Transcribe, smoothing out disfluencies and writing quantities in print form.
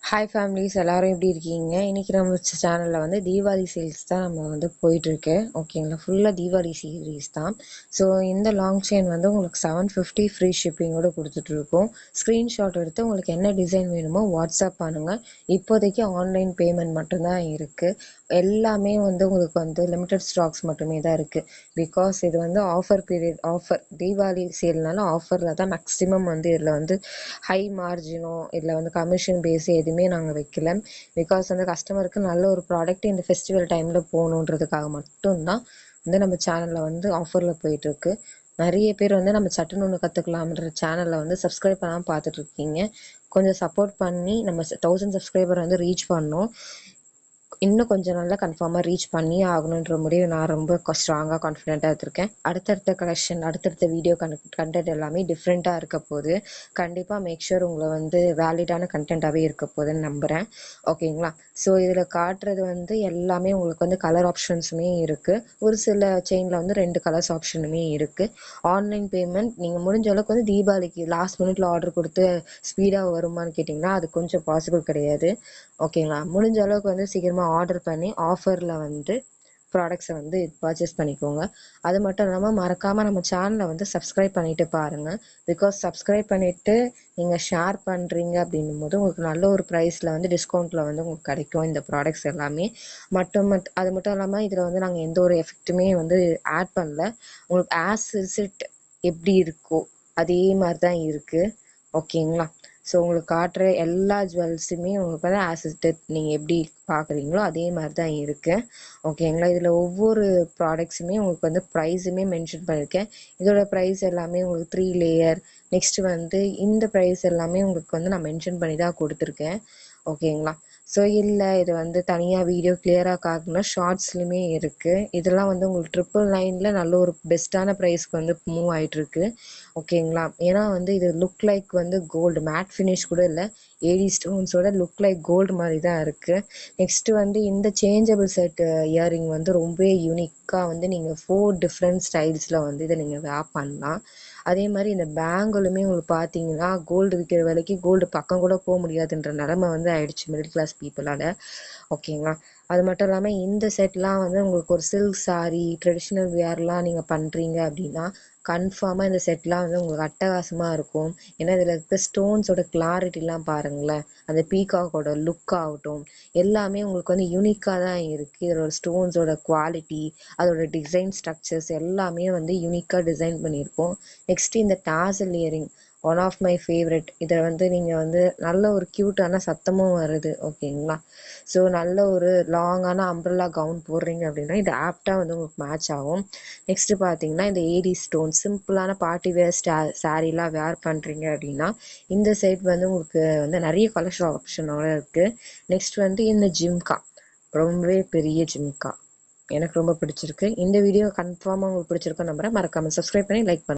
Hi families எல்லாரும் எப்படி இருக்கீங்க? இன்னைக்கு நம்ம சேனலில் வந்து தீபாவளி சேல்ஸ் தான் நம்ம வந்து போயிட்டுருக்கு. ஓகேங்களா, ஃபுல்லாக தீபாவளி சீரீஸ் தான். ஸோ இந்த லாங் செயின் வந்து உங்களுக்கு 750 ஃப்ரீ ஷிப்பிங்கோடு கொடுத்துட்ருக்கோம். ஸ்க்ரீன்ஷாட் எடுத்து உங்களுக்கு என்ன டிசைன் வேணுமோ வாட்ஸ்அப் பண்ணுங்கள். இப்போதைக்கு ஆன்லைன் பேமெண்ட் மட்டும்தான் இருக்குது. எல்லாமே வந்து உங்களுக்கு வந்து லிமிட்டட் ஸ்டாக்ஸ் மட்டுமே தான் இருக்குது. பிகாஸ் இது வந்து ஆஃபர் பீரியட், ஆஃபர் தீபாவளி சேல்னால ஆஃபரில் தான் மேக்ஸிமம் வந்து இதில் வந்து ஹை மார்ஜினோ இல்லை வந்து கமிஷன் பேஸ் எதுவுமே நாங்கள் வைக்கல. பிகாஸ் வந்து கஸ்டமருக்கு நல்ல ஒரு ப்ராடக்ட் இந்த ஃபெஸ்டிவல் டைமில் போகணுன்றதுக்காக மட்டும்தான் வந்து நம்ம சேனலில் வந்து ஆஃபரில் போயிட்டுருக்கு. நிறைய பேர் வந்து நம்ம சட்டுன்னு ஒன்று கற்றுக்கலாம்ன்ற சேனலில் வந்து சப்ஸ்கிரைப் பண்ணாமல் பார்த்துட்ருக்கீங்க. கொஞ்சம் சப்போர்ட் பண்ணி நம்ம 1000 சப்ஸ்கிரைபர் வந்து ரீச் பண்ணோம். இன்னும் கொஞ்சம் நல்லா கன்ஃபார்மாக ரீச் பண்ணி ஆகணுன்ற முடிவு நான் ரொம்ப ஸ்ட்ராங்காக கான்ஃபிடென்ட்டாக எடுத்திருக்கேன். அடுத்தடுத்த கலெக்ஷன், அடுத்தடுத்த வீடியோ கண்டென்ட் எல்லாமே டிஃப்ரெண்ட்டாக இருக்க போது. கண்டிப்பாக மேக் ஷூர் உங்களை வந்து வேலிடான கண்டென்ட்டாகவே இருக்க போகுதுன்னு நம்புகிறேன். ஓகேங்களா? ஸோ இதில் காட்டுறது வந்து எல்லாமே உங்களுக்கு வந்து கலர் ஆப்ஷன்ஸுமே இருக்குது. ஒரு சில செயினில் வந்து 2 கலர்ஸ் ஆப்ஷனுமே இருக்குது. ஆன்லைன் பேமெண்ட் நீங்கள் முடிஞ்ச அளவுக்கு வந்து தீபாவளிக்கு லாஸ்ட் மினிட்ல ஆர்டர் கொடுத்து ஸ்பீடாக வருமானு கேட்டிங்கன்னா அது கொஞ்சம் பாசிபிள் கிடையாது. ஓகேங்களா, முடிஞ்ச அளவுக்கு வந்து சீக்கிரமாக ஆர்டர் பண்ணி ஆஃபரில் வந்து ப்ராடக்ட்ஸை வந்து பர்ச்சேஸ் பண்ணிக்கோங்க. அது மட்டும் இல்லாமல் மறக்காமல் நம்ம சேனலை வந்து சப்ஸ்கிரைப் பண்ணிவிட்டு பாருங்கள். பிகாஸ் சப்ஸ்கிரைப் பண்ணிவிட்டு நீங்கள் ஷேர் பண்ணுறீங்க அப்படின்னும் போது உங்களுக்கு நல்ல ஒரு ப்ரைஸில் வந்து டிஸ்கவுண்ட்டில் வந்து உங்களுக்கு கிடைக்கும் இந்த ப்ராடக்ட்ஸ் எல்லாமே. அது மட்டும் இல்லாமல் இதில் வந்து நாங்கள் எந்த ஒரு எஃபெக்ட்டுமே வந்து ஆட் பண்ணல. உங்களுக்கு ஆஸ் ரிசிட் எப்படி இருக்கோ அதே மாதிரி தான் இருக்குது. ஓகேங்களா? ஸோ உங்களுக்கு காட்டுற எல்லா ஜுவல்ஸுமே உங்களுக்கு வந்து ஆசிஸ்டட் நீங்கள் எப்படி பார்க்குறீங்களோ அதே மாதிரி தான் இருக்குது. ஓகேங்களா? இதில் ஒவ்வொரு ப்ராடக்ட்ஸுமே உங்களுக்கு வந்து ப்ரைஸுமே மென்ஷன் பண்ணியிருக்கேன். இதோட ப்ரைஸ் எல்லாமே உங்களுக்கு 3 லேயர், நெக்ஸ்ட்டு வந்து இந்த ப்ரைஸ் எல்லாமே உங்களுக்கு வந்து நான் மென்ஷன் பண்ணி தான் கொடுத்துருக்கேன். ஓகேங்களா? ஸோ இல்லை இது வந்து தனியாக வீடியோ கிளியராக காட்டணும்னா ஷார்ட்ஸ்லையுமே இருக்குது. இதெல்லாம் வந்து உங்களுக்கு 999 நல்ல ஒரு பெஸ்ட்டான ப்ரைஸ்க்கு வந்து மூவ் ஆகிட்டுருக்கு. ஓகேங்களா? ஏன்னா வந்து இது லுக் லைக் வந்து கோல்டு மேட் ஃபினிஷ் கூட இல்லை, ஏடி ஸ்டோன்ஸோட லுக் லைக் கோல்டு மாதிரி தான் இருக்குது. நெக்ஸ்ட்டு வந்து இந்த சேஞ்சபிள் செட் இயரிங் வந்து ரொம்ப யூனிக்காக வந்து நீங்கள் 4 டிஃப்ரெண்ட் ஸ்டைல்ஸில் வந்து இதை நீங்கள் வேர் பண்ணலாம். அதே மாதிரி இந்த பேங்கிளுமே உங்களுக்கு பார்த்தீங்கன்னா கோல்டு விற்கிற விலைக்கு கோல்டு பக்கம் கூட போக முடியாதுன்ற நிலமை வந்து ஆயிடுச்சு மிடில் கிளாஸ் பீப்புளால். ஓகேங்களா? அது மட்டும் இல்லாமல் இந்த செட்லாம் வந்து உங்களுக்கு ஒரு சில்க் சாரீ ட்ரெடிஷ்னல் வேர்லாம் நீங்கள் பண்ணுறீங்க அப்படின்னா கன்ஃபார்மாக இந்த செட்லாம் வந்து உங்களுக்கு அட்டகாசமாக இருக்கும். ஏன்னா இதில் இருக்க ஸ்டோன்ஸோட கிளாரிட்டிலாம் பாருங்களேன், அந்த பீகாக்கோட லுக் ஆகட்டும் எல்லாமே உங்களுக்கு வந்து யூனிக்காக தான் இருக்குது. இதோட ஸ்டோன்ஸோட குவாலிட்டி, அதோட டிசைன் ஸ்ட்ரக்சர்ஸ் எல்லாமே வந்து யூனிக்காக டிசைன் பண்ணியிருக்கோம். நெக்ஸ்ட்டு இந்த tassel earring one of my favourite. இதை வந்து நீங்கள் வந்து நல்ல ஒரு க்யூட்டான சத்தமும் வருது. ஓகேங்களா? ஸோ நல்ல ஒரு லாங்கான அம்ப்ரெல்லா கவுன் போடுறீங்க அப்படின்னா இது ஆப்டாக வந்து உங்களுக்கு மேட்ச் ஆகும். நெக்ஸ்ட்டு பார்த்தீங்கன்னா இந்த ஏடி ஸ்டோன் சிம்பிளான பார்ட்டி வேர் சாரீலாம் வேர் பண்ணுறீங்க அப்படின்னா இந்த செட் வந்து உங்களுக்கு வந்து நிறைய கலெக்ஷன் ஆப்ஷனோட இருக்குது. நெக்ஸ்ட் வந்து இந்த ஜிம்கா, ரொம்பவே பெரிய ஜிம்கா எனக்கு ரொம்ப பிடிச்சிருக்கு. இந்த வீடியோ கன்ஃபார்மாக உங்களுக்கு பிடிச்சிருக்குன்னு நம்புறேன். மறக்காமல் சப்ஸ்கிரைப் பண்ணி லைக் பண்ணுங்கள்.